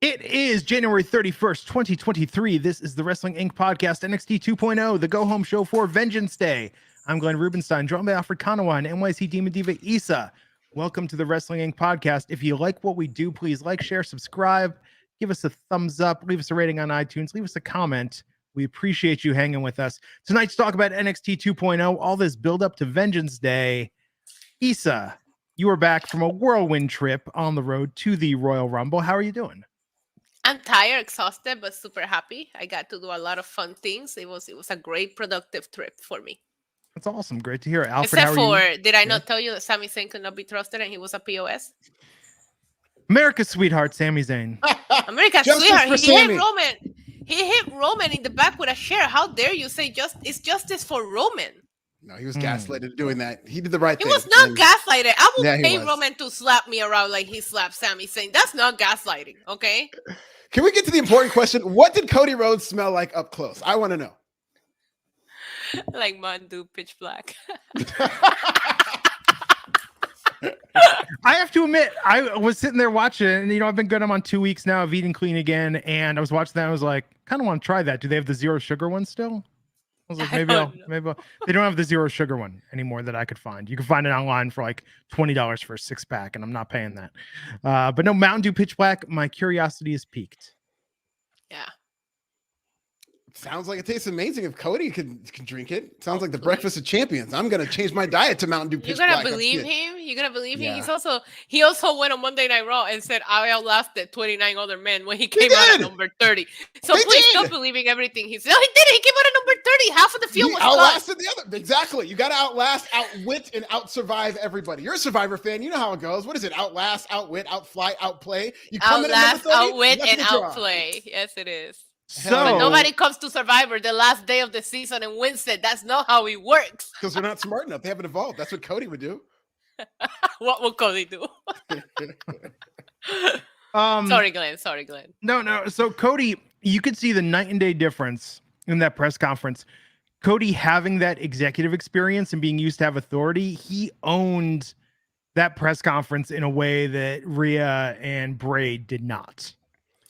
It is January 31st, 2023. This is the Wrestling Inc. podcast, NXT 2.0, the go-home show for Vengeance Day. I'm Glenn Rubenstein, joined by Alfred Konuwa and NYC Demon Diva Isa. Welcome to the Wrestling Inc. podcast. If you like what we do, please like, share, subscribe, give us a thumbs up, leave us a rating on iTunes, leave us a comment. We appreciate you hanging with us. Tonight's talk about NXT 2.0, all this build up to Vengeance Day. Isa, you are back from a whirlwind trip on the road to the Royal Rumble. How are you doing? I'm tired, exhausted, but super happy. I got to do a lot of fun things. It was a great, productive trip for me. That's awesome. Great to hear. Alfred, Except how are for, you? did I not tell you that Sami Zayn could not be trusted and he was a POS? America's sweetheart, Sami Zayn. America's sweetheart. He hit Roman. He hit Roman in the back with a chair. How dare you say it's justice for Roman? No, he was gaslighted doing that. He did the right thing. He was not gaslighted. I would pay Roman to slap me around like he slapped Sami Zayn. That's not gaslighting, okay? Can we get to the important question? What did Cody Rhodes smell like up close? I want to know. Like Mandu Pitch Black. I have to admit, I was sitting there watching, and I've been good. I'm on 2 weeks now of eating clean again, and I was watching that. I was like, kind of want to try that. Do they have the zero sugar one still? I was like, maybe they don't have the zero sugar one anymore that I could find. You can find it online for like $20 for a 6-pack, and I'm not paying that. But no, Mountain Dew Pitch Black. My curiosity is piqued. Yeah. Sounds like it tastes amazing if Cody can drink it. Sounds like the breakfast of champions. I'm gonna change my diet to Mountain Dew Pitch Black. You're gonna believe him. You're gonna believe him. He also went on Monday Night Raw and said I outlasted 29 other men when he came out at number 30. So please stop believing everything he said. No, he did it. He came out at number 30. Half of the field was outlasted the other. Exactly. You gotta outlast, outwit, and outsurvive everybody. You're a Survivor fan. You know how it goes. What is it? Outlast, outwit, outfly, outplay. You come outlast, outwit, and outplay. Yes, it is. So but nobody comes to Survivor the last day of the season and wins it. That's not how it works. Because they're not smart enough. They haven't evolved. That's what Cody would do. What will Cody do? Sorry, Glenn. No. So Cody, you could see the night and day difference in that press conference. Cody having that executive experience and being used to have authority, he owned that press conference in a way that Rhea and Bray did not.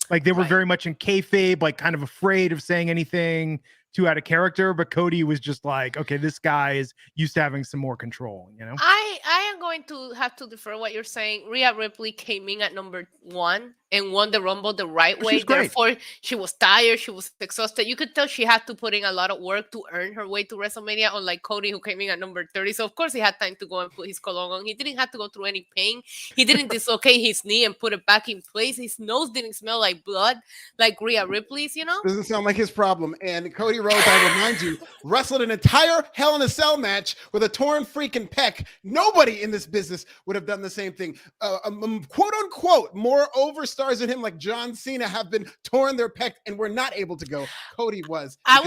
Like they were very much in kayfabe, like kind of afraid of saying anything too out of character. But Cody was just like, okay, this guy is used to having some more control, I am going to have to defer what you're saying. Rhea Ripley came in at number 1 and won the Rumble the right way. Therefore, she was tired. She was exhausted. You could tell she had to put in a lot of work to earn her way to WrestleMania, unlike Cody, who came in at number 30. So, of course, he had time to go and put his cologne on. He didn't have to go through any pain. He didn't dislocate his knee and put it back in place. His nose didn't smell like blood, like Rhea Ripley's, Doesn't sound like his problem. And Cody Rhodes, I remind you, wrestled an entire Hell in a Cell match with a torn freaking pec. Nobody in this business would have done the same thing. Quote unquote, more overstars than him, like John Cena, have been torn their pec and were not able to go. Cody was. I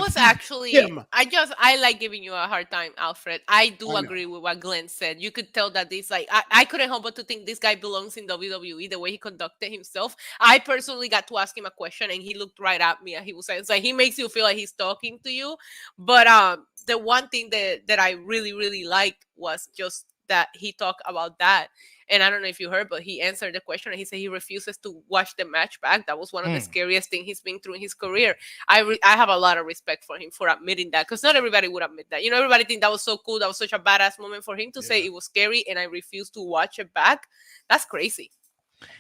like giving you a hard time, Alfred. I agree with what Glenn said. You could tell that this, I couldn't help but to think this guy belongs in WWE, the way he conducted himself. I personally got to ask him a question and he looked right at me and he was saying, it's like he makes you feel like he's talking to you. But the one thing that I really, really liked was just that he talked about that. And I don't know if you heard, but he answered the question and he said he refuses to watch the match back. That was one of the scariest things he's been through in his career. I have a lot of respect for him for admitting that, because not everybody would admit that. Everybody think that was so cool. That was such a badass moment for him to say it was scary and I refuse to watch it back. That's crazy.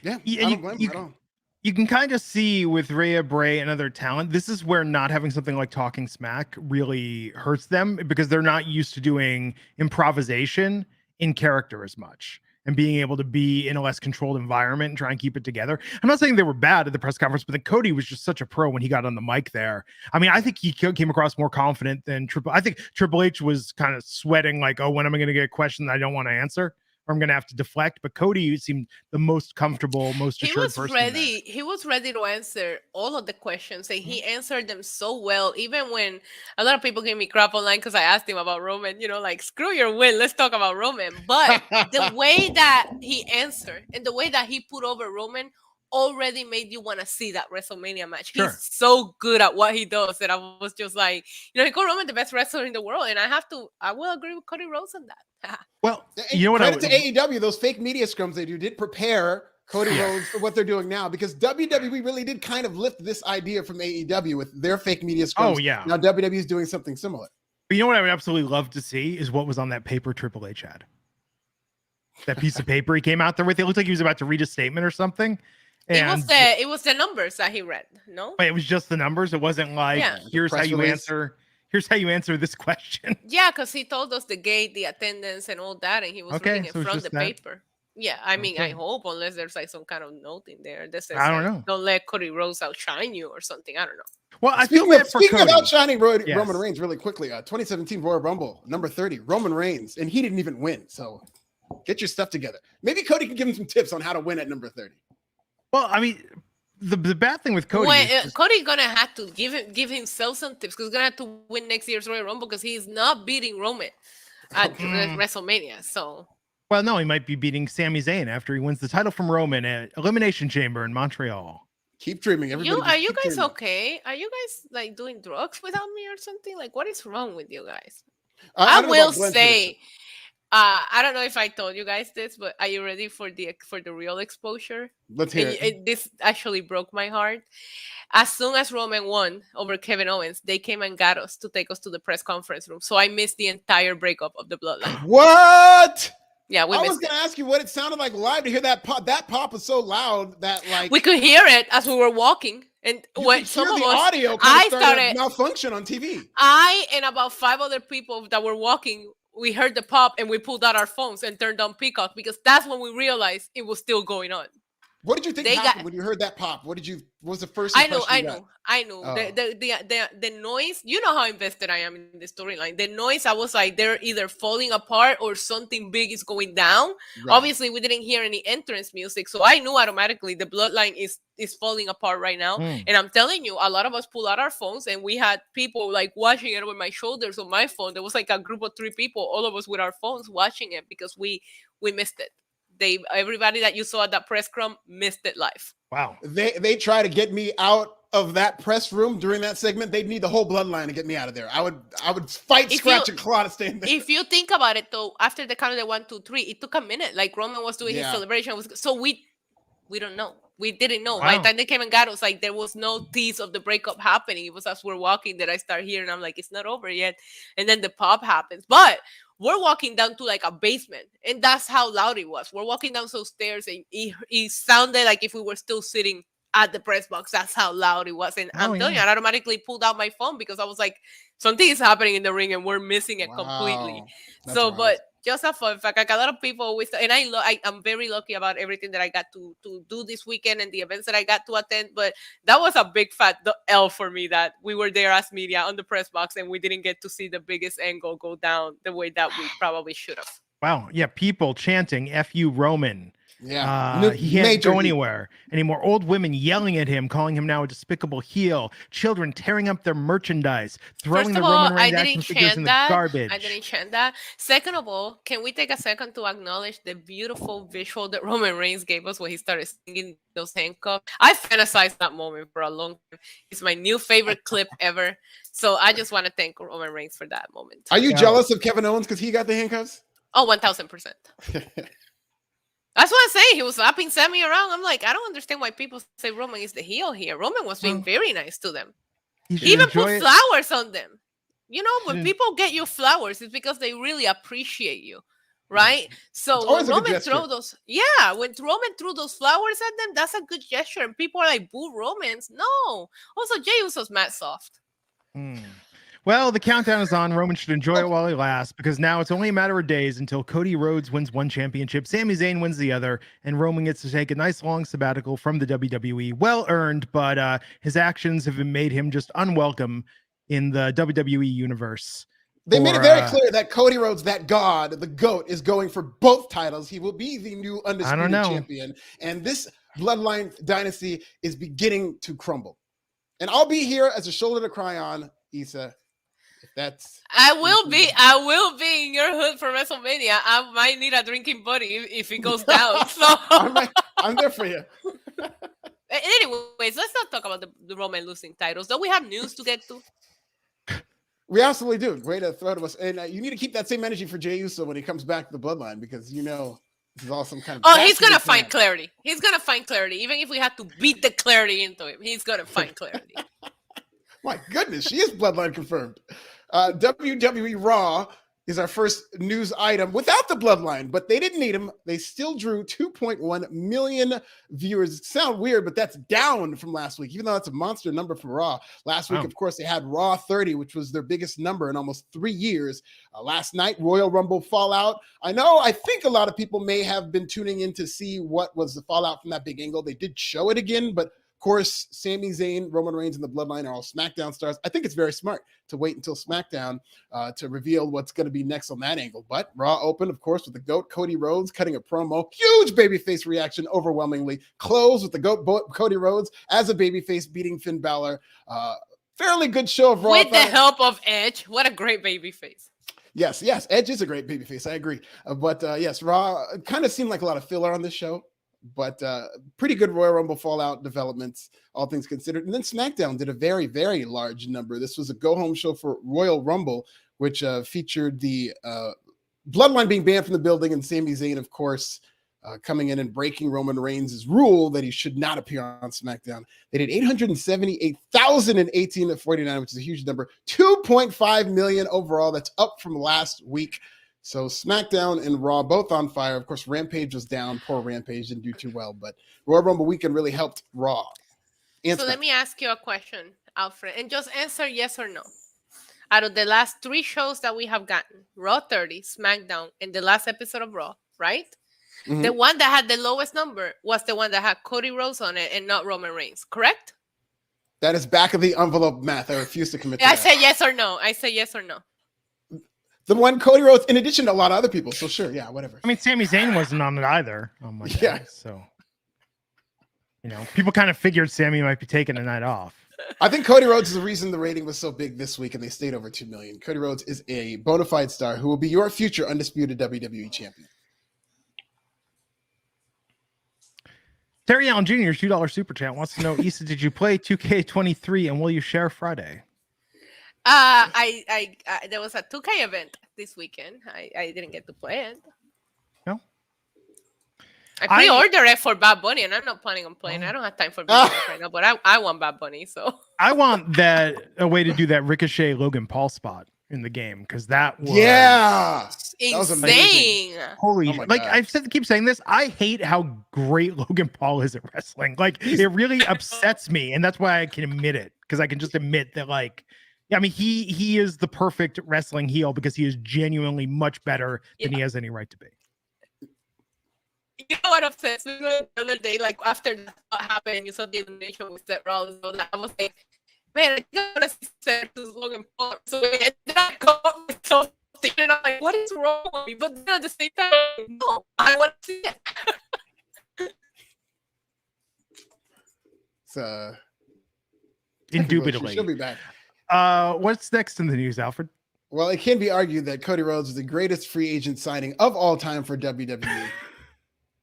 Yeah, I don't blame him at all. You can kind of see with Rhea, Bray, and other talent, this is where not having something like Talking Smack really hurts them, because they're not used to doing improvisation in character as much and being able to be in a less controlled environment and try and keep it together. I'm not saying they were bad at the press conference, but then Cody was just such a pro when he got on the mic there. I mean, I think he came across more confident than I think Triple H was kind of sweating like, oh, when am I going to get a question that I don't want to answer? Or I'm going to have to deflect. But Cody seemed the most comfortable, most assured person. He was ready to answer all of the questions, and he answered them so well. Even when a lot of people gave me crap online because I asked him about Roman, like, screw your win, let's talk about Roman. But the way that he answered and the way that he put over Roman already made you want to see that WrestleMania match. Sure. He's so good at what he does that I was just like, he called Roman the best wrestler in the world, and I will agree with Cody Rhodes on that. Well, you know what? Credit to AEW, those fake media scrums they did prepare Cody Rhodes for what they're doing now, because WWE really did kind of lift this idea from AEW with their fake media scrums. Oh, yeah. Now WWE is doing something similar. But you know what I would absolutely love to see is what was on that paper Triple H had. That piece of paper he came out there with. It looked like he was about to read a statement or something. And it was the numbers that he read, no? But it was just the numbers. It wasn't like, here's how you answer. Here's how you answer this question. Yeah, because he told us the gate, the attendance, and all that, and he was reading it from the paper. Yeah, I mean, I hope, unless there's like some kind of note in there that says, I don't know. Don't let Cody Rhodes outshine you or something. I don't know. Well, I feel bad for Speaking Cody. of outshining Roman Reigns really quickly, 2017 Royal Rumble, number 30, Roman Reigns, and he didn't even win. So get your stuff together. Maybe Cody can give him some tips on how to win at number 30. Well, I mean, the bad thing with Cody Cody's gonna have to give himself some tips, because he's gonna have to win next year's Royal Rumble, because he's not beating Roman at WrestleMania. So, well, no, he might be beating Sami Zayn after he wins the title from Roman at Elimination Chamber in Montreal. Keep dreaming, everybody. Are you guys okay? Are you guys like doing drugs without me or something? Like, what is wrong with you guys? I will say, I don't know if I told you guys this, but are you ready for the real exposure? Let's hear it. This actually broke my heart. As soon as Roman won over Kevin Owens, they came and got us to take us to the press conference room. So I missed the entire breakup of the Bloodline. What? Yeah, I was going to ask you what it sounded like live to hear that pop. That pop was so loud that like we could hear it as we were walking. And when some of us, audio started malfunction on TV. I and about 5 other people that were walking, we heard the pop and we pulled out our phones and turned on Peacock, because that's when we realized it was still going on. What did you think happened when you heard that pop? What was the first impression? I know. Oh. The noise, you know how invested I am in the storyline. The noise, I was like, they're either falling apart or something big is going down. Right. Obviously, we didn't hear any entrance music, so I knew automatically the Bloodline is falling apart right now. And I'm telling you, a lot of us pulled out our phones and we had people like watching it over my shoulders on my phone. There was like a group of 3 people, all of us with our phones watching it, because we missed it. Everybody that you saw at that press scrum missed it live. Wow. They try to get me out of that press room during that segment. They'd need the whole Bloodline to get me out of there. I would fight, scratch, and claw to stay in there. If you think about it, though, after the count of the 1, 2, 3, it took a minute. Like Roman was doing his celebration, so we don't know. We didn't know. Wow. By the time they came and got us, like there was no tease of the breakup happening. It was as we're walking that I start hearing. I'm like, it's not over yet, and then the pop happens, but. We're walking down to like a basement, and that's how loud it was. We're walking down those stairs, and it sounded like if we were still sitting at the press box. That's how loud it was. And I'm telling you, I automatically pulled out my phone because I was like, something is happening in the ring, and we're missing it completely. That's so, wild. But just a fun fact, like a lot of people with, and I'm very lucky about everything that I got to do this weekend and the events that I got to attend. But that was a big fat L for me, that we were there as media on the press box and we didn't get to see the biggest angle go down the way that we probably should have. Wow. Yeah. People chanting F you Roman. Yeah, he can't go anywhere anymore. Old women yelling at him, calling him now a despicable heel. Children tearing up their merchandise, throwing the Roman Reigns action figures in the garbage. I didn't chant that. Second of all, can we take a second to acknowledge the beautiful visual that Roman Reigns gave us when he started singing those handcuffs? I fantasized that moment for a long time. It's my new favorite clip ever. So I just want to thank Roman Reigns for that moment. Are you jealous of Kevin Owens because he got the handcuffs? Oh, 1000%. That's what I'm saying. He was slapping Sammy around. I'm like, I don't understand why people say Roman is the heel here. Roman was being very nice to them. He even put flowers on them. You know, when people get you flowers, it's because they really appreciate you, right? So when Roman threw those, when Roman threw those flowers at them, that's a good gesture. And people are like, boo Romans. No. Also, Jey Uso's mad soft. Well, the countdown is on. Roman should enjoy it while he lasts, because now it's only a matter of days until Cody Rhodes wins one championship, Sami Zayn wins the other, and Roman gets to take a nice long sabbatical from the WWE. Well earned, but his actions have made him just unwelcome in the WWE universe. They made it very clear that Cody Rhodes, that god, the GOAT, is going for both titles. He will be the new undisputed champion. And this Bloodline dynasty is beginning to crumble. And I'll be here as a shoulder to cry on, Issa. I will be in your hood for WrestleMania. I might need a drinking buddy if it goes down. So I'm there for you. Anyways, let's not talk about the Roman losing titles. Don't we have news to get to? We absolutely do. Way to throw to us. And you need to keep that same energy for Jey Uso when he comes back to the Bloodline, because you know This is all some kind of. Oh, he's gonna plan. find clarity. He's gonna find clarity, even if we have to beat the clarity into him. He's gonna find clarity. My goodness, she is bloodline confirmed. WWE RAW is our first news item without the bloodline, but they didn't need him. They still drew 2.1 million viewers. It sounds weird, but that's down from last week, even though that's a monster number for Raw. Last week, of course, they had Raw 30, which was their biggest number in almost 3 years. Last night, Royal Rumble fallout. I think a lot of people may have been tuning in to see what was the fallout from that big angle. They did show it again, but of course, Sami Zayn, Roman Reigns, and the Bloodline are all SmackDown stars. I think it's very smart to wait until SmackDown to reveal what's going to be next on that angle. But Raw opened, of course, with the GOAT, Cody Rhodes, cutting a promo. Huge babyface reaction, overwhelmingly. Close with the GOAT, Cody Rhodes, as a babyface, beating Finn Balor. Fairly good show of Raw. With the help of Edge. What a great babyface. Yes, Edge is a great babyface. I agree. But yes, Raw kind of seemed like a lot of filler on this show. But pretty good Royal Rumble fallout developments, all things considered. And then SmackDown did a very, very large number. This was a go-home show for Royal Rumble, which featured the Bloodline being banned from the building and Sami Zayn, of course, coming in and breaking Roman Reigns' rule that he should not appear on SmackDown. They did 878,018 at 49, which is a huge number. 2.5 million overall. That's up from last week. So SmackDown and Raw both on fire. Of course, Rampage was down. Poor Rampage didn't do too well, but Royal Rumble weekend really helped Raw. So let me ask you a question, Alfred, and just answer yes or no. Out of the last 3 shows that we have gotten, Raw 30, SmackDown, and the last episode of Raw, right? Mm-hmm. The one that had the lowest number was the one that had Cody Rhodes on it and not Roman Reigns, correct? That is back of the envelope math. I refuse to commit to I that. say yes or no. I say yes or no. The one Cody Rhodes, in addition to a lot of other people. So sure, yeah, whatever. I mean, Sami Zayn wasn't on it either. Oh my God. Yeah. So, people kind of figured Sami might be taking a night off. I think Cody Rhodes is the reason the rating was so big this week and they stayed over 2 million. Cody Rhodes is a bona fide star who will be your future undisputed WWE champion. Terry Allen Jr., $2 super chat, wants to know, Issa, did you play 2K23 and will you share Friday? I there was a 2K event this weekend. I didn't get to play it. No. I pre-ordered it for Bad Bunny, and I'm not planning on playing. I don't have time for video right now, but I want Bad Bunny, so I want a way to do that Ricochet Logan Paul spot in the game, because that was insane. That was amazing. Holy keep saying this. I hate how great Logan Paul is at wrestling. Like, it really upsets me, and that's why I can admit it, because I can just admit that, like, I mean, he is the perfect wrestling heel because he is genuinely much better than he has any right to be. You know what upsets me the other day? Like, after that happened, you saw the elimination with Seth Rollins. So I was like, man, I think I'm gonna see Seth Logan Paul. So then I got myself thinking, I'm like, what is wrong with me? But then at the same time, no, I want to see it. It's indubitably. She'll be back. What's next in the news, Alfred? Well, it can be argued that Cody Rhodes is the greatest free agent signing of all time for WWE.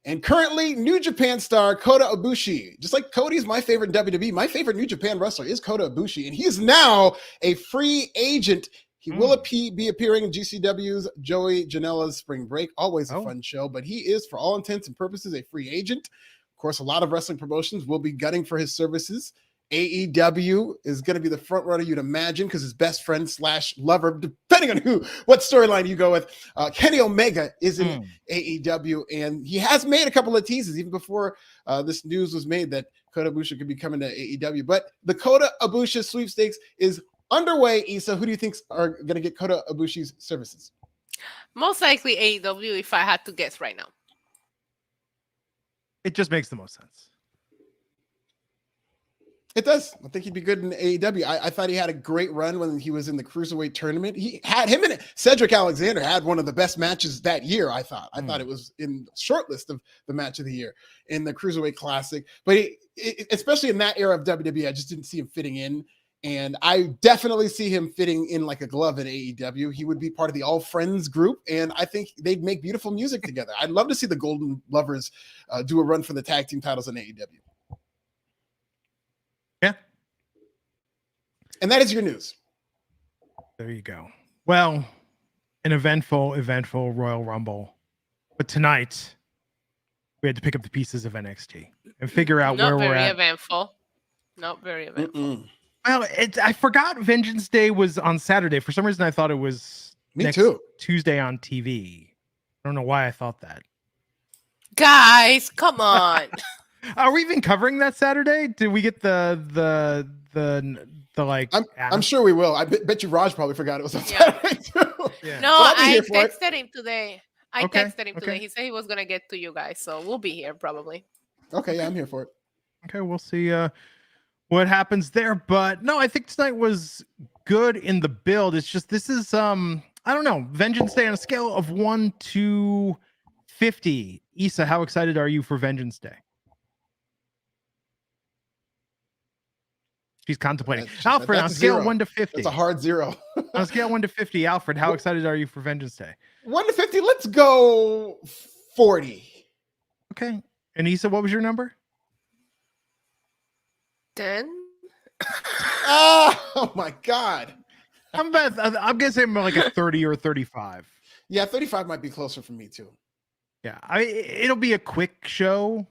And currently, New Japan star Kota Ibushi. Just like Cody's my favorite WWE, my favorite New Japan wrestler is Kota Ibushi, and he is now a free agent. He will be appearing in GCW's Joey Janela's Spring Break. Always a fun show, but he is, for all intents and purposes, a free agent. Of course, a lot of wrestling promotions will be gunning for his services. AEW is going to be the front runner, you'd imagine, because his best friend / lover, depending on what storyline you go with, Kenny Omega is in AEW, and he has made a couple of teases even before this news was made that Kota Ibushi could be coming to AEW. But the Kota Ibushi sweepstakes is underway. Issa, who do you think are going to get Kota Ibushi's services? Most likely AEW, if I had to guess right now. It just makes the most sense. It does. I think he'd be good in AEW. I thought he had a great run when he was in the Cruiserweight tournament. He had him and Cedric Alexander had one of the best matches that year, I thought. I thought it was in the short list of the match of the year in the Cruiserweight Classic. But especially in that era of WWE, I just didn't see him fitting in. And I definitely see him fitting in like a glove in AEW. He would be part of the All Friends group, and I think they'd make beautiful music together. I'd love to see the Golden Lovers do a run for the tag team titles in AEW. Yeah. And that is your news. There you go. Well, an eventful Royal Rumble. But tonight, we had to pick up the pieces of NXT and figure out Not where we're very at. eventful. Not very eventful. Well, I forgot Vengeance Day was on Saturday. For some reason, I thought it was Me too. Tuesday on TV. I don't know why I thought that. Guys, come on. Are we even covering that Saturday? Did we get the like? I'm sure we will. I bet you Raj probably forgot it was on Yeah. Saturday too. Yeah. No, But I'll be I here for it. texted him today. I Okay, texted him okay. today. He said he was gonna get to you guys, so we'll be here probably. Okay, yeah, I'm here for it. Okay, we'll see what happens there. But no, I think tonight was good in the build. It's just this is I don't know, Vengeance Day on a scale of 1 to 50. Issa, how excited are you for Vengeance Day? She's contemplating. Alfred, on a scale of 1 to 50. It's a hard 0. On a scale of 1 to 50, Alfred, how excited are you for Vengeance Day? 1 to 50, let's go 40. Okay. And Issa, what was your number? 10? Oh my God. I'm gonna say more like a 30 or 35. Yeah, 35 might be closer for me too. Yeah, it'll be a quick show,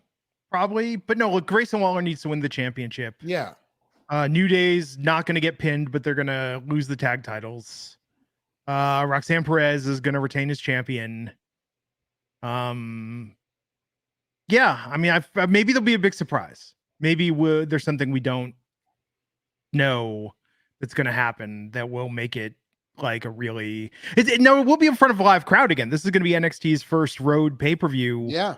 probably. But no, look, Grayson Waller needs to win the championship. Yeah. New Day's not going to get pinned, but they're going to lose the tag titles. Roxanne Perez is going to retain as champion. Yeah, I mean, maybe there'll be a big surprise. Maybe there's something we don't know that's going to happen that will make it like a really. It will be in front of a live crowd again. This is going to be NXT's first road pay-per-view. Yeah.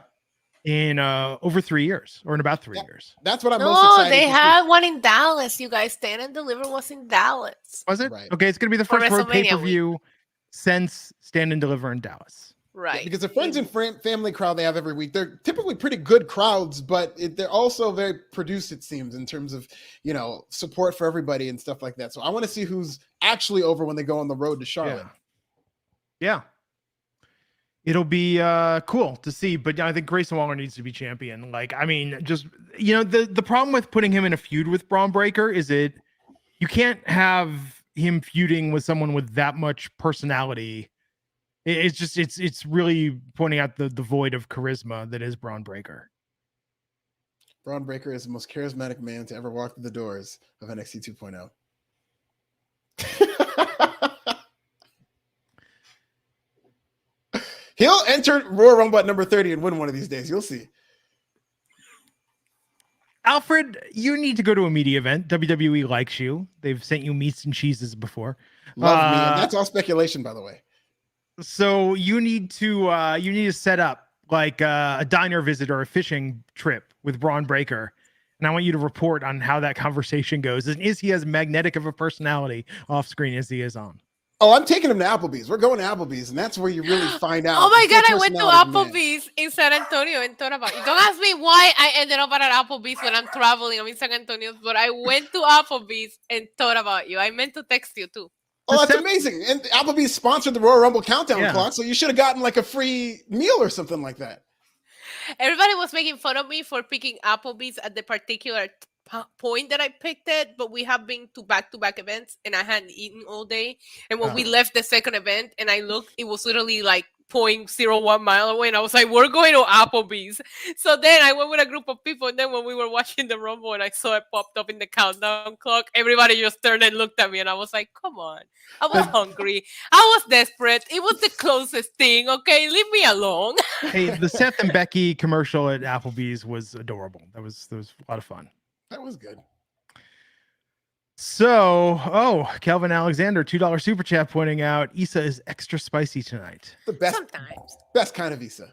In over 3 years, or in about 3 years. That's what I'm most No, excited they to had one in Dallas. You guys, Stand and Deliver was in Dallas. Was it? Right. Okay, it's gonna be the For first road WrestleMania pay-per-view since Stand and Deliver in Dallas. Right. because the friends and family crowd they have every week, they're typically pretty good crowds, but they're also very produced, it seems, in terms of, you know, support for everybody and stuff like that. So I want to see who's actually over when they go on the road to Charlotte. Yeah. It'll be cool to see, but I think Grayson Waller needs to be champion. Like, I mean, just, you know, the problem with putting him in a feud with Braun Breaker is you can't have him feuding with someone with that much personality. It's just it's really pointing out the void of charisma that is Braun Breaker. Braun Breaker is the most charismatic man to ever walk through the doors of NXT 2.0. He'll enter Royal Rumble at number 30 and win one of these days. You'll see. Alfred, you need to go to a media event. WWE likes you. They've sent you meats and cheeses before. Love me. And that's all speculation, by the way. So you need to set up like a diner visit or a fishing trip with Braun Breaker. And I want you to report on how that conversation goes. And is he as magnetic of a personality off screen as he is on? Oh, I'm taking him to Applebee's. We're going to Applebe's, and that's where you really find out. Oh my the true God, I went to personality of the man. Applebee's in San Antonio and thought about it. Don't ask me why I ended up at Applebee's when I'm traveling. I'm in San Antonio, but I went to Applebee's and thought about you. I meant to text you too. Oh, that's amazing. And Applebee's sponsored the Royal Rumble countdown clock, so you should have gotten like a free meal or something like that. Everybody was making fun of me for picking Applebee's at the particular point that I picked it, but we have been to back-to-back events and I hadn't eaten all day. And when we left the second event and I looked, it was literally like 0.01 mile away, and I was like, we're going to Applebee's. So then I went with a group of people, and then when we were watching the Rumble and I saw it popped up in the countdown clock, everybody just turned and looked at me, and I was like, come on. I was hungry. I was desperate. It was the closest thing, okay? Leave me alone. Hey, the Seth and Becky commercial at Applebee's was adorable. That was a lot of fun. That was good. So, Kelvin Alexander, $2 super chat pointing out Issa is extra spicy tonight. The best, Sometimes. best kind of Issa.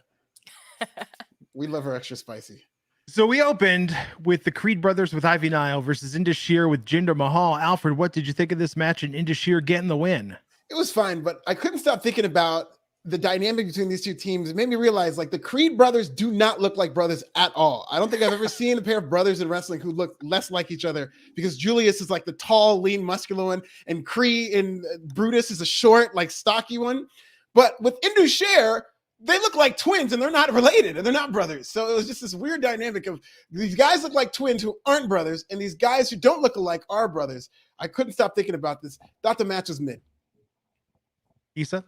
We love her extra spicy. So we opened with the Creed brothers with Ivy Nile versus Indus Sher with Jinder Mahal. Alfred, what did you think of this match and Indus Sher getting the win? It was fine, but I couldn't stop thinking about the dynamic between these two teams. It made me realize like the Creed brothers do not look like brothers at all. I don't think I've ever seen a pair of brothers in wrestling who look less like each other, because Julius is like the tall, lean, muscular one, and Creed and Brutus is a short, like stocky one. But with Indus Sher, they look like twins and they're not related and they're not brothers. So it was just this weird dynamic of these guys look like twins who aren't brothers, and these guys who don't look alike are brothers. I couldn't stop thinking about this. Thought the match was mid. Issa?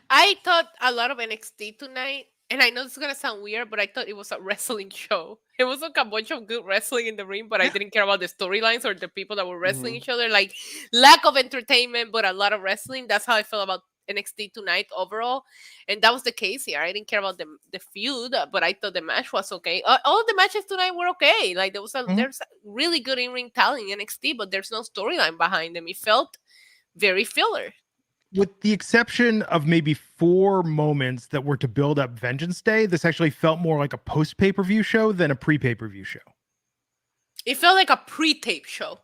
I thought a lot of NXT tonight, and I know this is gonna sound weird, but I thought it was a wrestling show. It was like a bunch of good wrestling in the ring, but I didn't care about the storylines or the people that were wrestling each other. Like lack of entertainment, but a lot of wrestling. That's how I felt about NXT tonight overall, and that was the case here. I didn't care about the feud, but I thought the match was okay. All of the matches tonight were okay. Like there's a really good in ring talent in NXT, but there's no storyline behind them. It felt very filler. With the exception of maybe 4 moments that were to build up Vengeance Day, this actually felt more like a post pay-per-view show than a pre-pay-per-view show. It felt like a pre-tape show.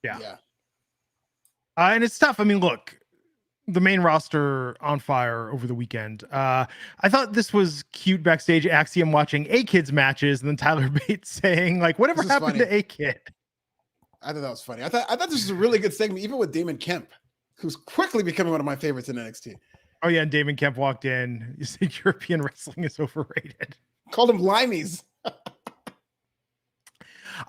Yeah. And it's tough. I mean, look, the main roster on fire over the weekend. I thought this was cute backstage. Axiom watching A-Kid's matches, and then Tyler Bates saying, like, whatever happened to A-Kid? I thought that was funny. I thought this was a really good segment, even with Damon Kemp, who's quickly becoming one of my favorites in NXT. Oh, yeah, and Damon Kemp walked in. You said European wrestling is overrated. Called him limeys.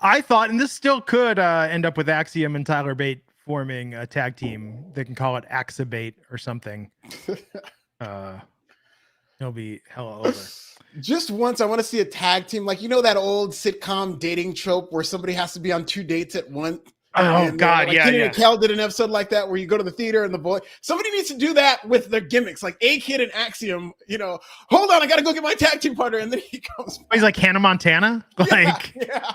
I thought, and this still could end up with Axiom and Tyler Bate forming a tag team. They can call it Axabate or something. It'll be hella over. Just once, I want to see a tag team. Like, you know that old sitcom dating trope where somebody has to be on 2 dates at once? Oh, God, like Kenny and Kel did an episode like that where you go to the theater and the boy. Somebody needs to do that with their gimmicks, like A-Kid and Axiom. You know, hold on, I got to go get my tag team partner, and then he comes. He's like Hannah Montana. Like, yeah.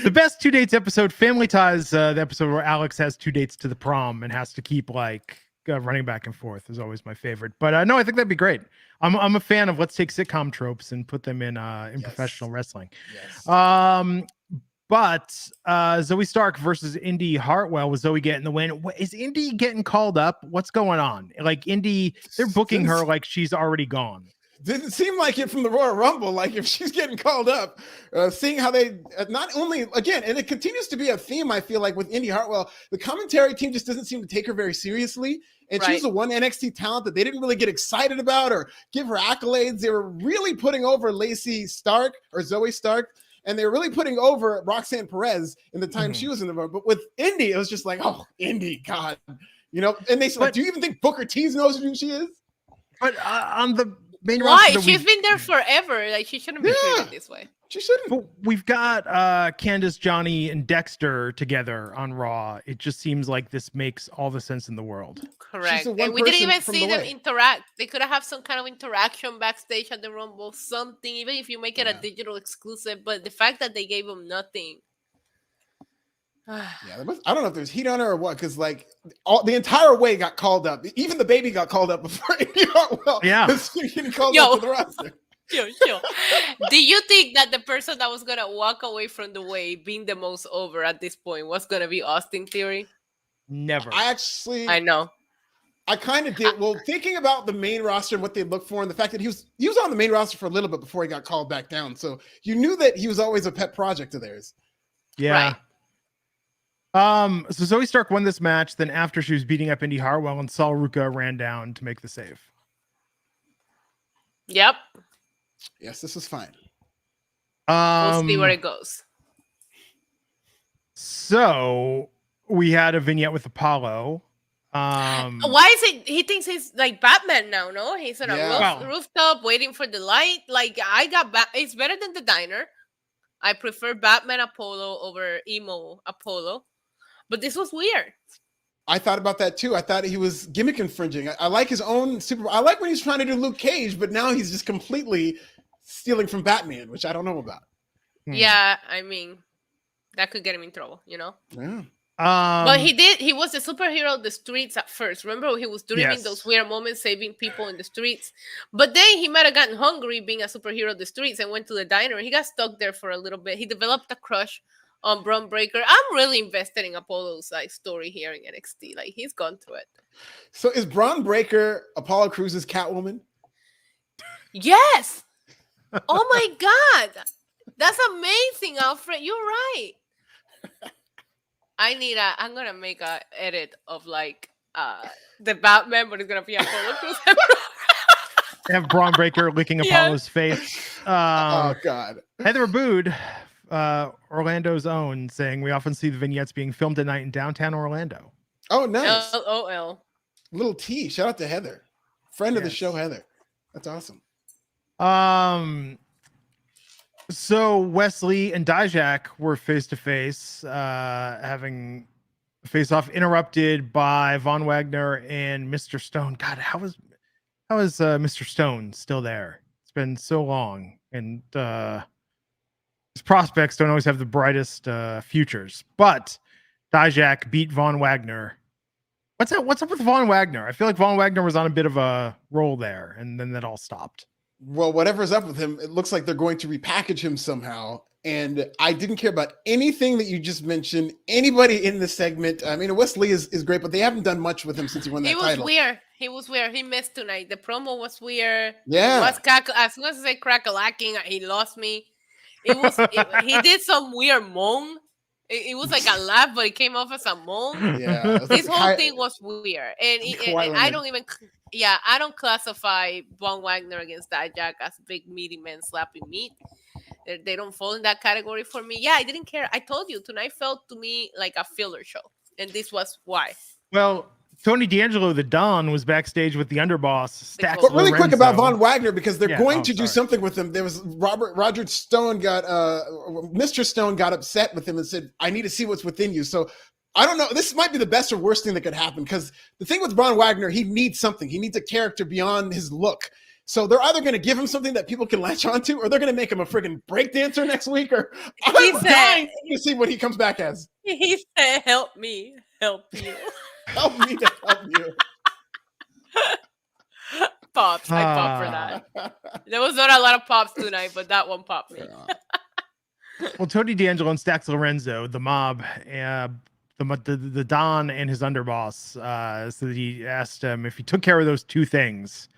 The best 2 dates episode, Family Ties, the episode where Alex has 2 dates to the prom and has to keep like running back and forth, is always my favorite. But no, I think that'd be great. I'm a fan of let's take sitcom tropes and put them in professional wrestling. Yes. But Zoe Stark versus Indy Hartwell, with Zoe getting the win. Is Indy getting called up? What's going on? Like Indy, they're booking her like she's already gone. Didn't seem like it from the Royal Rumble. Like if she's getting called up, seeing how they not only again, and it continues to be a theme. I feel like with Indy Hartwell, the commentary team just doesn't seem to take her very seriously. And she's the one NXT talent that they didn't really get excited about or give her accolades. They were really putting over Lacey Stark or Zoe Stark. And they were really putting over Roxanne Perez in the time she was in the vote. But with Indy, it was just like, oh, Indy, God. You know, and they said, like, do you even think Booker T knows who she is? But on the main roster, roster, she's been there forever. Like, she shouldn't be treated this way. She shouldn't. But we've got Candace, Johnny, and Dexter together on Raw. It just seems like this makes all the sense in the world. Correct. And we didn't even see them interact. They could have some kind of interaction backstage at the Rumble, something, even if you make it a digital exclusive. But the fact that they gave them nothing. I don't know if there's heat on her or what, because like the entire way got called up. Even the baby got called up before Indy Hartwell was getting called up to the roster. Yo. Do you think that the person that was gonna walk away from the way being the most over at this point was gonna be Austin Theory? Never. I know. I kind of did. Well, thinking about the main roster and what they look for, and the fact that he was on the main roster for a little bit before he got called back down, so you knew that he was always a pet project of theirs. Yeah. Right. So Zoe Stark won this match. Then after she was beating up Indy Hartwell, and Sol Ruca ran down to make the save. Yep. Yes, this is fine. We'll see where it goes. So we had a vignette with Apollo. Why is it he thinks he's like Batman now? No, he's on a rooftop waiting for the light. Like it's better than the diner. I prefer Batman Apollo over emo Apollo, but this was weird. I thought about that too. I thought he was gimmick infringing. I like his own super. I like when he's trying to do Luke Cage, but now he's just completely stealing from Batman, which I don't know about. Yeah, I mean, that could get him in trouble, you know? Yeah. But he was the superhero of the streets at first. Remember, he was doing those weird moments, saving people in the streets. But then he might have gotten hungry being a superhero of the streets and went to the diner. He got stuck there for a little bit. He developed a crush on Braun Breaker. I'm really invested in Apollo's story here in NXT. Like, he's gone through it. So is Braun Breaker Apollo Crews' Catwoman? Yes. Oh my God. That's amazing, Alfred. You're right. I'm gonna make a edit of like the Batman, but it's gonna be Apollo Crews. Have Braun Breaker licking Apollo's face. Oh God. Heather Abood, Orlando's own, saying we often see the vignettes being filmed at night in downtown Orlando. Oh, nice. LOL. Little T. Shout out to Heather, friend of the show, Heather. That's awesome. So Wesley and Dijak were face to face, having face off interrupted by Von Wagner and Mr. Stone. God, how is Mr. Stone still there? It's been so long, and his prospects don't always have the brightest futures. But Dijak beat Von Wagner. What's up with Von Wagner? I feel like Von Wagner was on a bit of a roll there, and then that all stopped. Well, whatever's up with him, it looks like they're going to repackage him somehow. And I didn't care about anything that you just mentioned. Anybody in this segment, I mean, Wesley is great, but they haven't done much with him since he won that title. He was weird. He missed tonight. The promo was weird. Yeah. As soon as I say crack-a-lacking, he lost me. He did some weird moan. It was like a laugh, but it came off as a moan. Yeah. This whole thing was weird. And I don't classify Von Wagner against Dijak as big meaty men slapping meat. They don't fall in that category for me. Yeah, I didn't care. I told you, tonight felt to me like a filler show. And this was why. Well, Tony D'Angelo, the Don, was backstage with the underboss, Stax. But really quick about Von Wagner, because they're going to do sorry. something with him. There was Roger Stone Mr. Stone got upset with him and said, I need to see what's within you. So I don't know. This might be the best or worst thing that could happen, because the thing with Von Wagner, he needs something. He needs a character beyond his look. So they're either going to give him something that people can latch onto, or they're going to make him a friggin' breakdancer next week. Or I'm dying to see what he comes back as. He said, "Help me, help you, help me to help you." Pops, I popped for that. There was not a lot of pops tonight, but that one popped me. Well, Tony D'Angelo and Stax Lorenzo, the mob, the Don and his underboss, so that he asked him if he took care of those two things.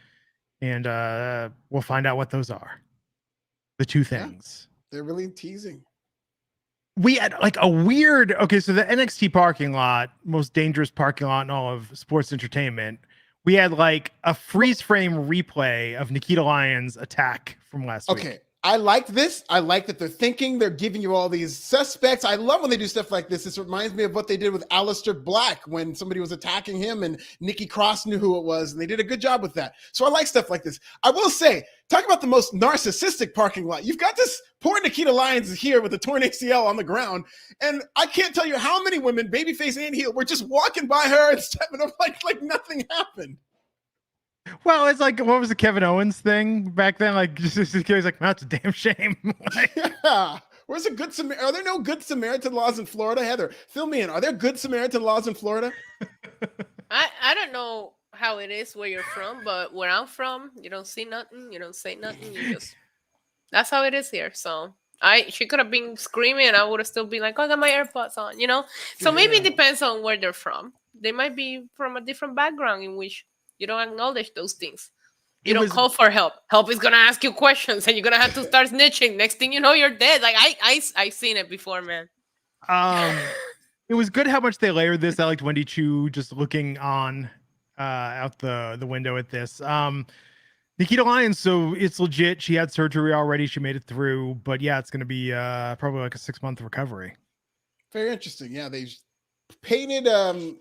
And we'll find out what those are. The two things. They're really teasing. We had like a weird, so the NXT parking lot, most dangerous parking lot in all of sports entertainment. We had like a freeze frame replay of Nikita Lyons' attack from last week. Okay. I like this. I like that they're thinking. They're giving you all these suspects. I love when they do stuff like this. This reminds me of what they did with Aleister Black when somebody was attacking him and Nikki Cross knew who it was, and they did a good job with that. So I like stuff like this. I will say, talk about the most narcissistic parking lot. You've got this poor Nikita Lyons here with a torn ACL on the ground, and I can't tell you how many women, babyface and heel, were just walking by her and stepping up like nothing happened. Well, it's like, what was the Kevin Owens thing back then? Like, just he's like, that's a damn shame. Yeah. Where's a good Samaritan? Are there no good Samaritan laws in Florida? Heather, fill me in. Are there good Samaritan laws in Florida? I don't know how it is where you're from, but where I'm from, you don't see nothing. You don't say nothing. You just, that's how it is here. So she could have been screaming and I would have still been like, oh, I got my AirPods on, you know? So maybe it depends on where they're from. They might be from a different background in which you don't acknowledge those things. You don't call for help. Help is gonna ask you questions, and you're gonna have to start snitching. Next thing you know, you're dead. Like I've seen it before, man. It was good how much they layered this. I liked Wendy Chu just looking on out the window at this. Nikita Lyons, so it's legit. She had surgery already. She made it through, but yeah, it's gonna be probably like a 6-month recovery. Very interesting. Yeah, they painted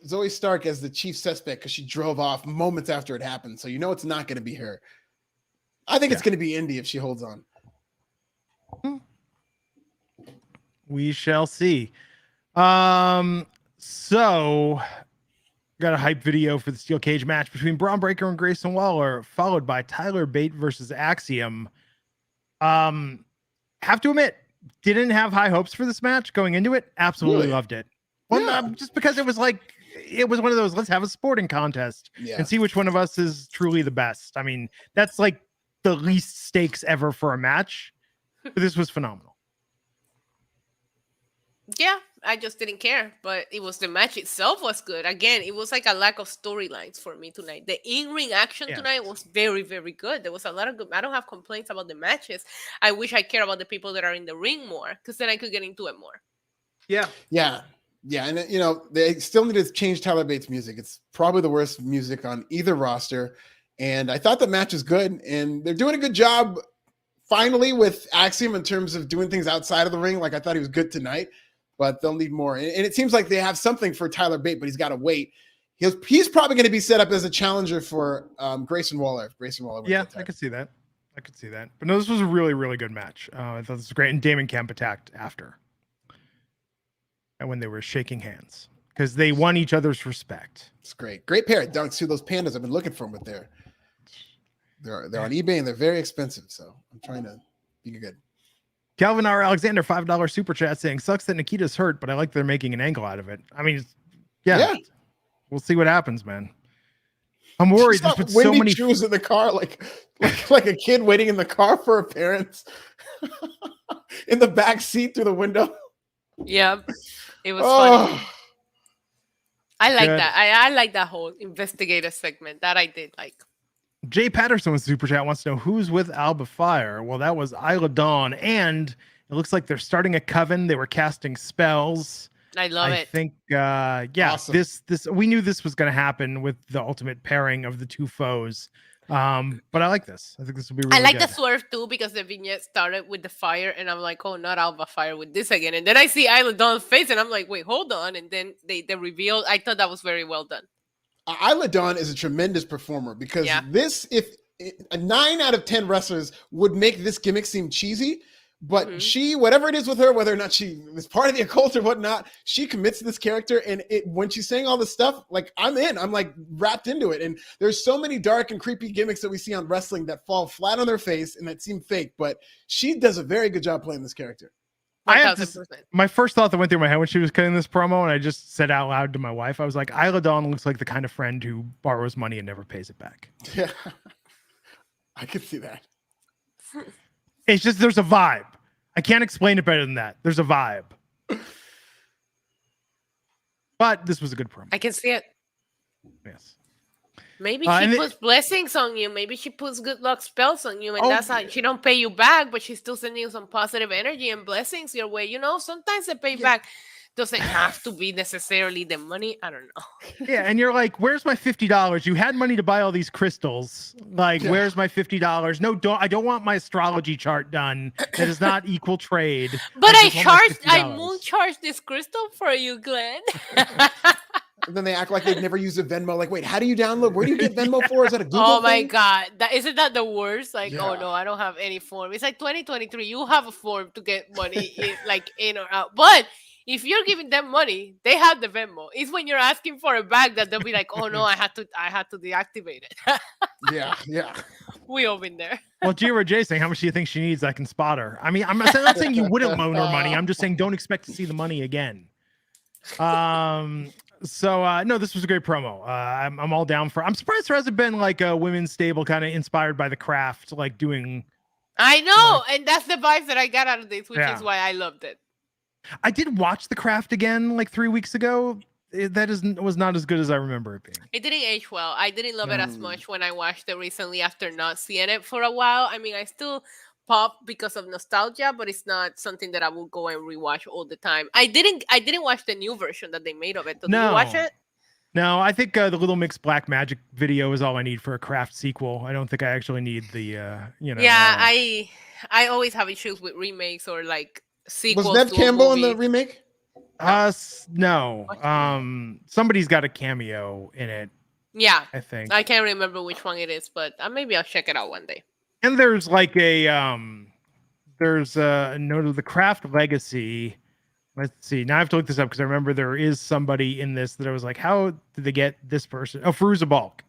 Zoe Stark as the chief suspect because she drove off moments after it happened. So you know it's not going to be her. I think it's going to be Indy if she holds on. We shall see. So got a hype video for the steel cage match between Braun Breaker and Grayson Waller, followed by Tyler Bate versus Axiom. Have to admit, didn't have high hopes for this match going into it. Absolutely loved it. Well, just because it was one of those, let's have a sporting contest and see which one of us is truly the best. I mean, that's like the least stakes ever for a match. But this was phenomenal. Yeah, I just didn't care, but it was the match itself was good. Again, it was like a lack of storylines for me tonight. The in-ring action tonight was very, very good. There was a lot of good. I don't have complaints about the matches. I wish I cared about the people that are in the ring more, because then I could get into it more. Yeah, and you know, they still need to change Tyler Bates' music. It's probably the worst music on either roster. And I thought the match was good, and they're doing a good job finally with Axiom in terms of doing things outside of the ring. Like I thought he was good tonight, but they'll need more. And it seems like they have something for Tyler Bate, but he's got to wait. He's probably going to be set up as a challenger for Grayson Waller. Grayson Waller. Yeah, I could see that. But no, this was a really, really good match. I thought this was great. And Damon Kemp attacked after. And when they were shaking hands. Because they won each other's respect. It's great. Great pair of dunks too. Those pandas, I've been looking for them, but they're on eBay and they're very expensive. So I'm trying to be good. Calvin R. Alexander, $5 super chat saying, sucks that Nikita's hurt, but I like they're making an angle out of it. I mean, yeah. We'll see what happens, man. I'm worried. There's been so many shoes in the car, like a kid waiting in the car for her parents in the back seat through the window. Yeah, it was funny. I like that. I like that whole investigative segment. That I did like. Jay Patterson with super chat wants to know who's with Alba Fire. Well, that was Isla Dawn, and it looks like they're starting a coven. They were casting spells. I love it. I think, awesome. This we knew this was going to happen with the ultimate pairing of the two foes. But I like this. I think this will be really I like good. the swerve too, because the vignette started with the fire, and I'm like, oh, not Alba Fire with this again. And then I see Isla Dawn's face, and I'm like, wait, hold on. And then they revealed. I thought that was very well done. Isla Dawn is a tremendous performer because if 9 out of 10 wrestlers would make this gimmick seem cheesy. But she, whatever it is with her, whether or not she is part of the occult or whatnot, she commits to this character. And when she's saying all this stuff, like I'm in, I'm like wrapped into it. And there's so many dark and creepy gimmicks that we see on wrestling that fall flat on their face and that seem fake. But she does a very good job playing this character. My first thought that went through my head when she was cutting this promo, and I just said out loud to my wife, I was like, Isla Dawn looks like the kind of friend who borrows money and never pays it back. Yeah, I could see that. It's just, there's a vibe. I can't explain it better than that. There's a vibe. But this was a good promo. I can see it. Yes. Maybe she puts blessings on you. Maybe she puts good luck spells on you. And that's how she don't pay you back, but she's still sending you some positive energy and blessings your way. You know, sometimes the payback doesn't have to be necessarily the money. I don't know. Yeah, and you're like, where's my $50? You had money to buy all these crystals. Like, where's my $50? No, I don't want my astrology chart done. That is not equal trade. But I moon charged this crystal for you, Glenn. And then they act like they've never used a Venmo. Like, wait, how do you download? Where do you get Venmo for? Is that a Google Oh my thing? God. Isn't that the worst? Like, oh no, I don't have any form. It's like 2023. You have a form to get money in or out. But if you're giving them money, they have the Venmo. It's when you're asking for a bag that they'll be like, oh no, I had to deactivate it. Yeah. We all been there. Well, Jira J saying, how much do you think she needs? I can spot her. I mean, I'm not saying you wouldn't loan her money. I'm just saying don't expect to see the money again. So no, this was a great promo. I'm all down for. I'm surprised there hasn't been like a women's stable kind of inspired by The Craft, like doing. I know, and that's the vibes that I got out of this, which is why I loved it. I did watch The Craft again like 3 weeks ago. Was not as good as I remember it being. It didn't age well. I didn't love it as much when I watched it recently after not seeing it for a while. I mean, I still pop because of nostalgia, but it's not something that I will go and rewatch all the time. I didn't watch the new version that they made of it. Did you watch it? No, I think the Little Mix Black Magic video is all I need for a Craft sequel. I don't think I actually need the Yeah, I always have issues with remakes or like sequels. Was Nev Campbell in the remake? No. Somebody's got a cameo in it. Yeah, I think. I can't remember which one it is, but maybe I'll check it out one day. And there's like a note of the Craft legacy. Let's see. Now I have to look this up because I remember there is somebody in this that I was like, how did they get this person? Oh, Firuza Balk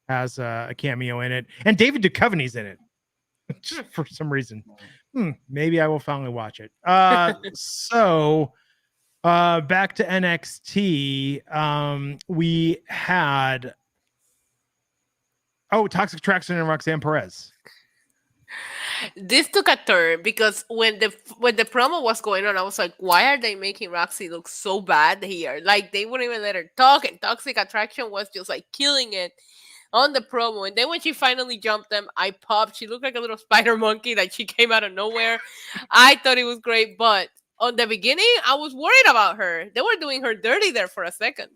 has a cameo in it, and David Duchovny's in it for some reason. Maybe I will finally watch it. So back to NXT. We had Toxic Attraction and Roxanne Perez. This took a turn because when the promo was going on, I was like, why are they making Roxy look so bad here? Like, they wouldn't even let her talk, and Toxic Attraction was just like killing it on the promo. And then when she finally jumped them, I popped. She looked like a little spider monkey, like she came out of nowhere. I thought it was great, but on the beginning, I was worried about her. They were doing her dirty there for a second.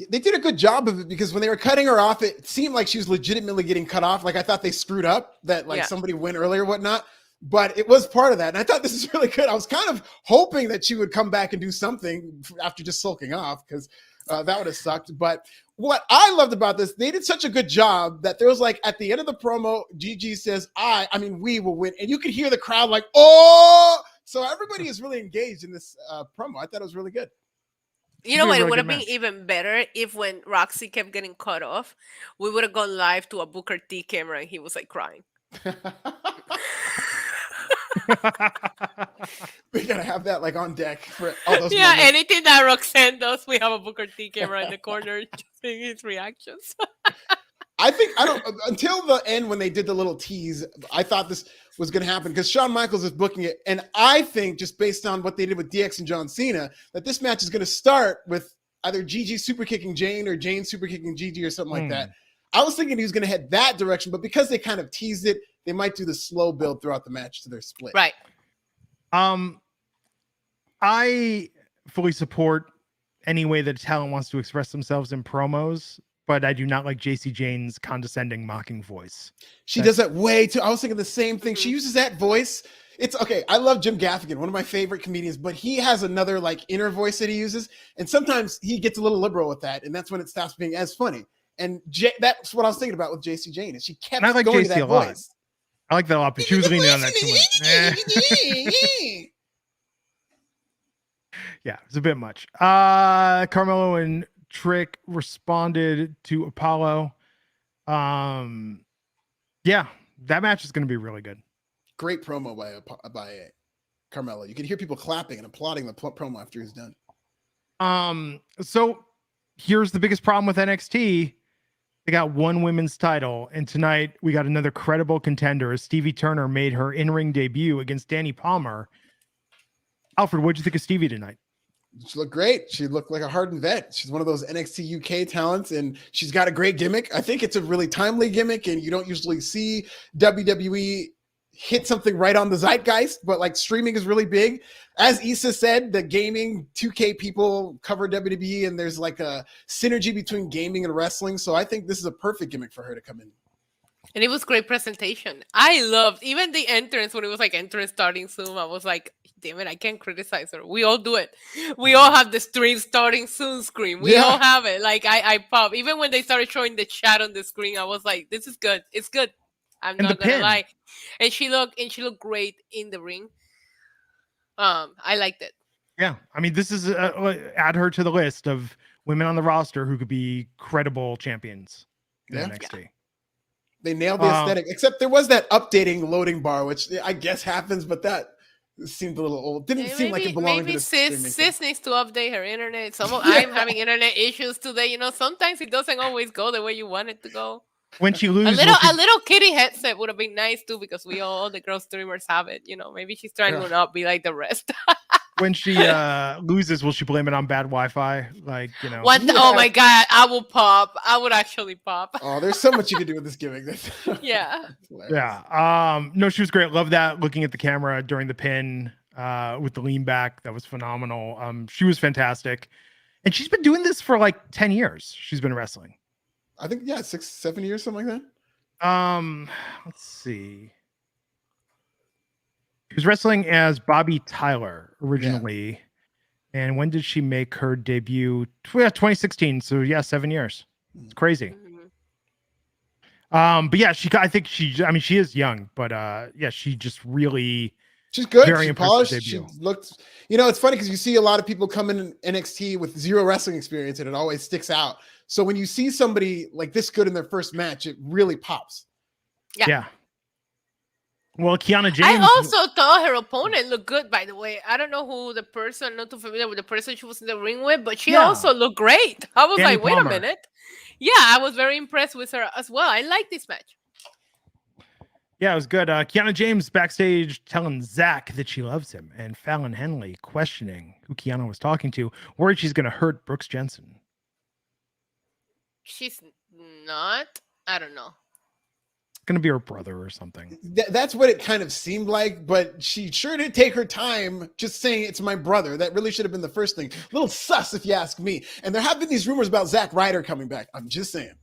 They did a good job of it because when they were cutting her off, it seemed like she was legitimately getting cut off. Like, I thought they screwed up that somebody went earlier or whatnot, but it was part of that. And I thought this is really good. I was kind of hoping that she would come back and do something after just sulking off because That would have sucked. But what I loved about this, they did such a good job that there was like at the end of the promo, Gigi says, I mean, we will win. And you could hear the crowd like, oh, so everybody is really engaged in this promo. I thought it was really good. You know what? It would have been even better if when Roxy kept getting cut off, we would have gone live to a Booker T camera and he was like crying. We gotta have that like on deck for all those. Yeah, moments. Anything that Roxanne does, we have a Booker T camera in the corner just seeing his reactions. I think until the end when they did the little tease, I thought this was going to happen because Shawn Michaels is booking it, and I think just based on what they did with DX and John Cena, that this match is going to start with either Gigi super kicking Jane or Jane super kicking Gigi or something like that. I was thinking he was going to head that direction, but because they kind of teased it, they might do the slow build throughout the match to their split. Right. I fully support any way that talent wants to express themselves in promos, but I do not like JC Jane's condescending, mocking voice. She does that way too. I was thinking the same thing. She uses that voice. It's okay. I love Jim Gaffigan, one of my favorite comedians, but he has another like inner voice that he uses. And sometimes he gets a little liberal with that. And that's when it stops being as funny. And that's what I was thinking about with JC Jane. Is she kept going JC to that voice. I like that a lot, but she was leaning on that too much. Yeah, it's a bit much. Carmelo and Trick responded to Apollo. Yeah, that match is going to be really good. Great promo by Carmelo. You can hear people clapping and applauding the promo after he's done. So here's the biggest problem with NXT. They got one women's title, and tonight we got another credible contender as Stevie Turner made her in-ring debut against Danny Palmer. Alfred, what'd you think of Stevie tonight? She looked great. She looked like a hardened vet. She's one of those NXT UK talents, and she's got a great gimmick. I think it's a really timely gimmick, and you don't usually see WWE hit something right on the zeitgeist, but like streaming is really big. As Issa said, the gaming 2K people cover WWE, and there's like a synergy between gaming and wrestling. So I think this is a perfect gimmick for her to come in. And it was great presentation. I loved even the entrance when it was like entrance starting soon. I was like, damn it, I can't criticize her. We all do it. We all have the stream starting soon screen. We all have it. Like I pop. Even when they started showing the chat on the screen, I was like, this is good. It's good. I'm not gonna lie. And she looked great in the ring. I liked it. Yeah, I mean, this is add her to the list of women on the roster who could be credible champions in NXT. Yeah. They nailed the aesthetic, except there was that updating loading bar, which I guess happens, but that seemed a little old. Didn't seem like it belonged to the Sis needs to update her internet. I'm having internet issues today. You know, sometimes it doesn't always go the way you want it to go. When she loses, a little kitty headset would have been nice too, because all the girl streamers have it. You know, maybe she's trying to not be like the rest. When she loses, will she blame it on bad Wi-Fi? Like, you know. Oh my God, I will pop. I would actually pop. Oh, there's so much you can do with this gimmick. Yeah. Yeah. No, she was great. Love that. Looking at the camera during the pin with the lean back. That was phenomenal. She was fantastic. And she's been doing this for like 10 years. She's been wrestling. I think, 6-7 years, something like that. Let's see. She was wrestling as Bobby Tyler originally. Yeah. And when did she make her debut? 2016. So 7 years. It's crazy. But yeah, she is young, but she just really, she's good. Very polished. Debut. She looked, it's funny because you see a lot of people come in NXT with zero wrestling experience, and it always sticks out. So when you see somebody like this good in their first match, it really pops. Yeah. Well, Kiana James. I also thought her opponent looked good, by the way. I don't know who the person, not too familiar with the person she was in the ring with, but she also looked great. I was Danny Palmer. Wait a minute. Yeah, I was very impressed with her as well. I like this match. Yeah, it was good. Kiana James backstage telling Zach that she loves him, and Fallon Henley questioning who Kiana was talking to, worried she's going to hurt Brooks Jensen. She's not. I don't know. Going to be her brother or something. That's what it kind of seemed like, but she sure did take her time just saying it's my brother. That really should have been the first thing. A little sus, if you ask me. And there have been these rumors about Zack Ryder coming back. I'm just saying.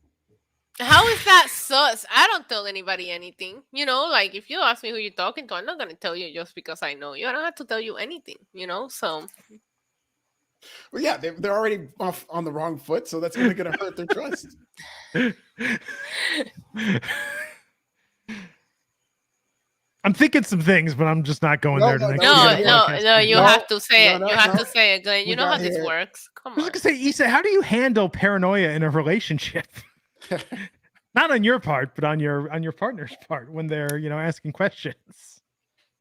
How is that sus? I don't tell anybody anything. Like if you ask me who you're talking to, I'm not going to tell you just because I know you. I don't have to tell you anything, so. Well, yeah, they're already off on the wrong foot, so that's only going to hurt their trust. I'm thinking some things, but I'm just not going there No, tonight. No, you have to say it. You have to no. say it, Glenn. You We know how got this here. works. Come I was on. gonna say, Issa, how do you handle paranoia in a relationship? Not on your part, but on your partner's part when they're asking questions.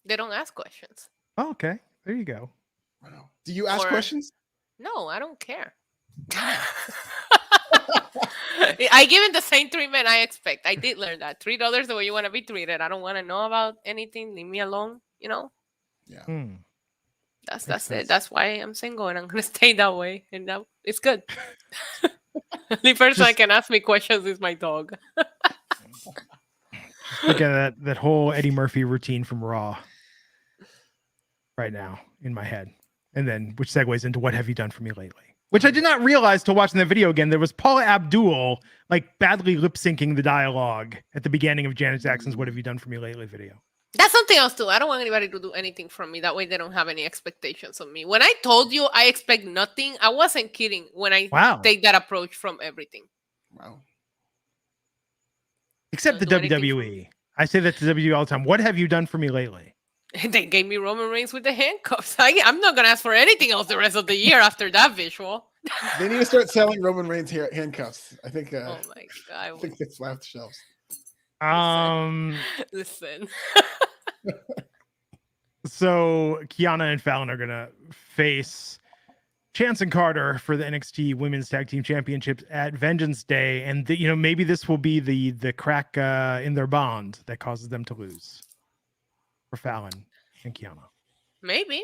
They don't ask questions. Oh, okay, there you go. Wow. Do you ask Or- questions? No, I don't care. I give it the same treatment I expect. I did learn that. $3 the way you want to be treated. I don't want to know about anything. Leave me alone. Yeah. That's Makes it. sense. That's why I'm single and I'm gonna stay that way. And that it's good. The person I can ask me questions is my dog. Look at that whole Eddie Murphy routine from Raw right now in my head, and then which segues into what have you done for me lately? Which I did not realize till watching the video again. There was Paula Abdul like badly lip syncing the dialogue at the beginning of Janet Jackson's "What Have You Done for Me Lately" video. That's something else too. I don't want anybody to do anything from me. That way they don't have any expectations of me. When I told you I expect nothing, I wasn't kidding when I take that approach from everything. Wow. Except the WWE. I say that to WWE all the time. What have you done for me lately? They gave me Roman Reigns with the handcuffs. I'm not going to ask for anything else the rest of the year after that visual. They need to start selling Roman Reigns handcuffs. I think. Oh my God. I think they fly off the shelves. Listen. So Kiana and Fallon are gonna face Chance and Carter for the NXT Women's Tag Team Championships at Vengeance Day, and maybe this will be the crack in their bond that causes them to lose for Fallon and Kiana. Maybe.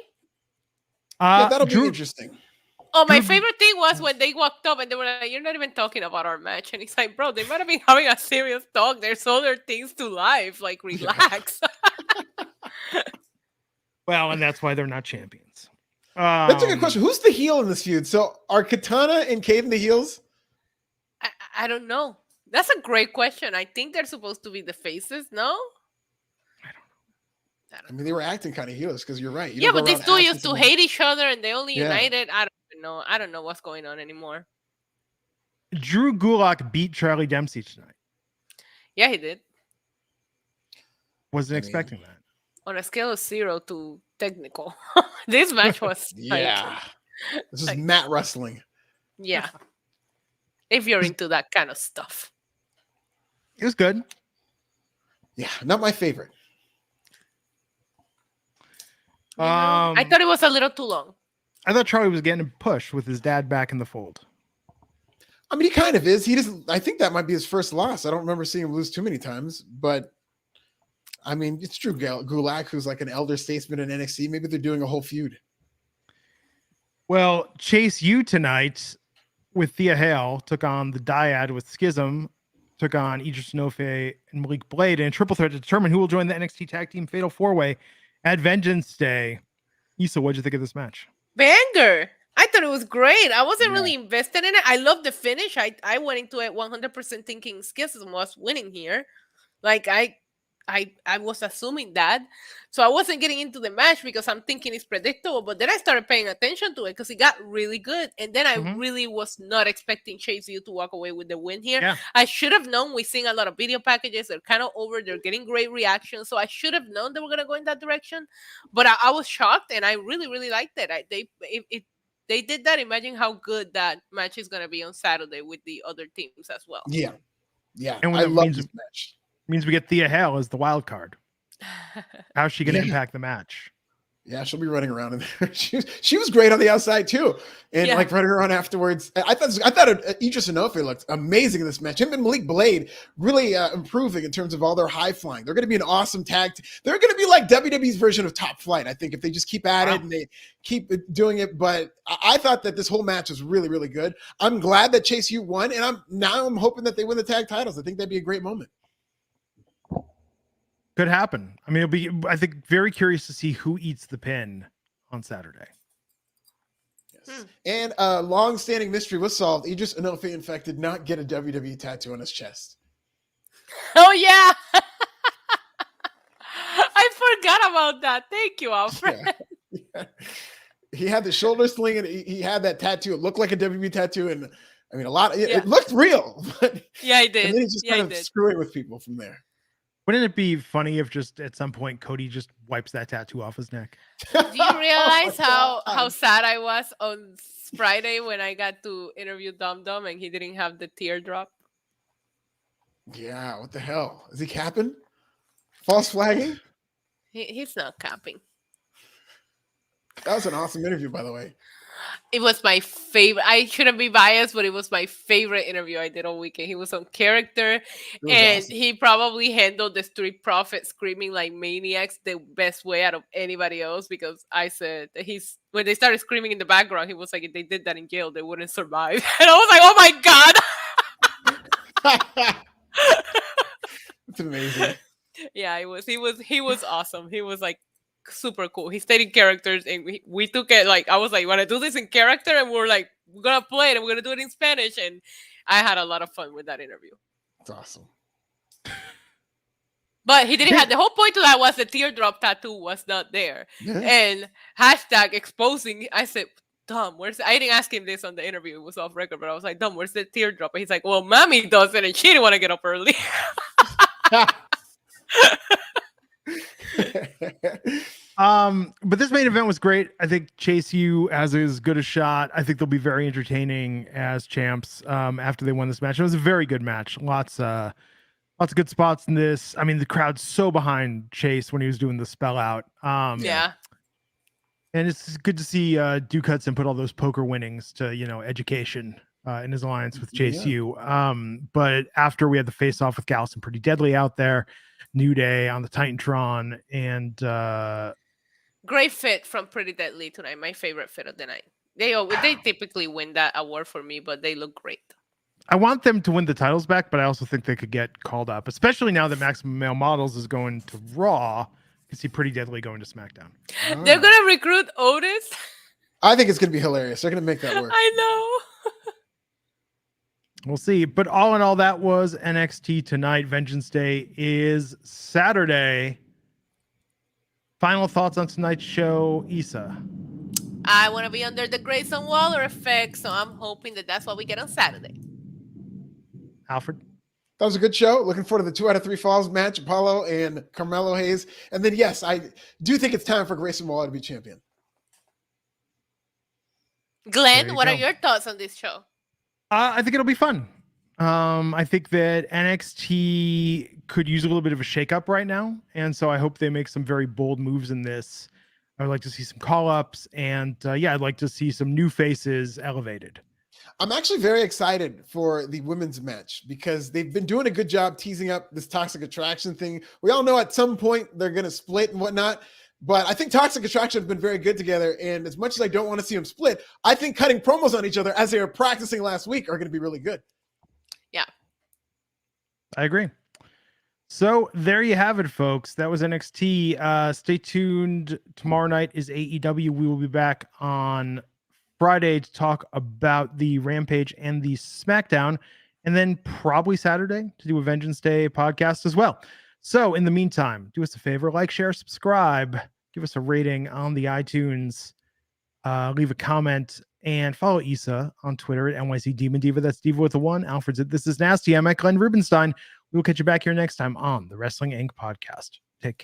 That'll be interesting. Oh, my favorite thing was when they walked up and they were like, "You're not even talking about our match." And he's like, "Bro, they might have been having a serious talk. There's other things to life. Like, relax." Well, and that's why they're not champions. That's a good question. Who's the heel in this feud? So are Katana and Caden the heels? I don't know. That's a great question. I think they're supposed to be the faces, no? I mean, they were acting kind of heelish because you're right. Yeah, but these two used to hate each other and they only united. I don't know. I don't know what's going on anymore. Drew Gulak beat Charlie Dempsey tonight. Yeah, he did. Wasn't expecting that. On a scale of 0 to technical, this match was this is mat wrestling. Yeah, if you're into that kind of stuff, it was good. Yeah, not my favorite. I thought it was a little too long. I thought Charlie was getting pushed with his dad back in the fold. I mean, he kind of is. He doesn't. I think that might be his first loss. I don't remember seeing him lose too many times, but. I mean, it's Drew Gulak, who's like an elder statesman in NXT. Maybe they're doing a whole feud. Well, Chase U tonight with Thea Hale took on the Dyad with Schism, took on Idris Enofe and Malik Blade in a triple threat to determine who will join the NXT Tag Team Fatal 4-Way at Vengeance Day. Issa, what'd you think of this match? Banger! I thought it was great. I wasn't really invested in it. I love the finish. I went into it 100% thinking Schism was winning here. Like, I was assuming that. So I wasn't getting into the match because I'm thinking it's predictable. But then I started paying attention to it because it got really good. And then I really was not expecting Chase U to walk away with the win here. Yeah. I should have known. We've seen a lot of video packages. They're kind of over. They're getting great reactions. So I should have known they were going to go in that direction. But I was shocked and I really, really liked it. If they did that, imagine how good that match is going to be on Saturday with the other teams as well. Yeah. Yeah. And I love this match. Means we get Thea Hale as the wild card. How's she going to impact the match? Yeah, she'll be running around in there. She was great on the outside too, and like running around afterwards. I thought Idris Enofe looked amazing in this match. Him and Malik Blade really improving in terms of all their high flying. They're going to be an awesome tag. They're going to be like WWE's version of Top Flight. I think if they just keep at it and they keep doing it. But I thought that this whole match was really, really good. I'm glad that Chase U won, and I'm hoping that they win the tag titles. I think that'd be a great moment. Could happen. I mean, it'll be, I think, very curious to see who eats the pin on Saturday. Yes. And a long-standing mystery was solved. Idris Enofe, in fact, did not get a WWE tattoo on his chest. Oh, yeah. I forgot about that. Thank you, Alfred. He had the shoulder sling and he had that tattoo. It looked like a WWE tattoo. And I mean, Yeah. it looked real. But, Yeah, I did. and then he's just Yeah, kind of screwing with people from there. Wouldn't it be funny if just at some point Cody just wipes that tattoo off his neck? Do you realize Oh my how God. sad I was on Friday when I got to interview Dum Dum and he didn't have the teardrop? Yeah, what the hell? Is he capping? False flagging? He's not capping. That was an awesome interview, by the way. It was my favorite. I shouldn't be biased, but it was my favorite interview I did all weekend. He was on character, and awesome. he probably handled the Street Profits screaming like maniacs the best way out of anybody else, because I said that when they started screaming in the background, he was like, if they did that in jail, they wouldn't survive. And I was like, oh my God. It's amazing. Yeah, he was awesome. He was like super cool. He stayed in characters, and we took it like, I was like, want to do this in character, and we're like, we're gonna play it and we're gonna do it in Spanish, and I had a lot of fun with that interview. It's awesome. But he didn't have, the whole point to that was the teardrop tattoo was not there. Yeah. And hashtag exposing, I said, Dom, I didn't ask him this on the interview, it was off record, but I was like, Dom, where's the teardrop? And he's like, well, mommy does it and she didn't want to get up early. But this main event was great. I think Chase U has as good a shot. I think they'll be very entertaining as champs after they won this match. It was a very good match. Lots of good spots in this. I mean, the crowd's so behind Chase when he was doing the spell out. Yeah. And it's good to see Duke Hudson put all those poker winnings to, education in his alliance with Chase U. But after we had the face off with Gallus and Pretty Deadly out there, New Day on the Titantron, and great fit from Pretty Deadly tonight. My favorite fit of the night. They typically win that award for me, but they look great. I want them to win the titles back, but I also think they could get called up, especially now that Maximum Male Models is going to Raw. You can see Pretty Deadly going to SmackDown. Oh. They're gonna recruit Otis. I think it's gonna be hilarious. They're gonna make that work. I know. We'll see. But all in all, that was NXT tonight. Vengeance Day is Saturday. Final thoughts on tonight's show, Issa? I want to be under the Grayson Waller effect, so I'm hoping that that's what we get on Saturday. Alfred? That was a good show. Looking forward to the 2 out of 3 falls match, Apollo and Carmelo Hayes. And then, yes, I do think it's time for Grayson Waller to be champion. Glenn, what are your thoughts on this show? I think it'll be fun. I think that NXT could use a little bit of a shakeup right now. And so I hope they make some very bold moves in this. I would like to see some call-ups. And I'd like to see some new faces elevated. I'm actually very excited for the women's match because they've been doing a good job teasing up this Toxic Attraction thing. We all know at some point they're going to split and whatnot, but I think Toxic Attraction have been very good together. And as much as I don't want to see them split, I think cutting promos on each other as they were practicing last week are going to be really good. Yeah. I agree. So there you have it, folks. That was NXT. Stay tuned. Tomorrow night is AEW. We will be back on Friday to talk about the Rampage and the SmackDown, and then probably Saturday to do a Vengeance Day podcast as well. So in the meantime, do us a favor, like, share, subscribe, give us a rating on the iTunes, leave a comment, and follow Issa on Twitter at NYC Demon Diva. That's Diva with a 1. Alfred's at This Is Nasty. I'm at Glenn Rubenstein. We will catch you back here next time on the Wrestling Inc. podcast. Take care.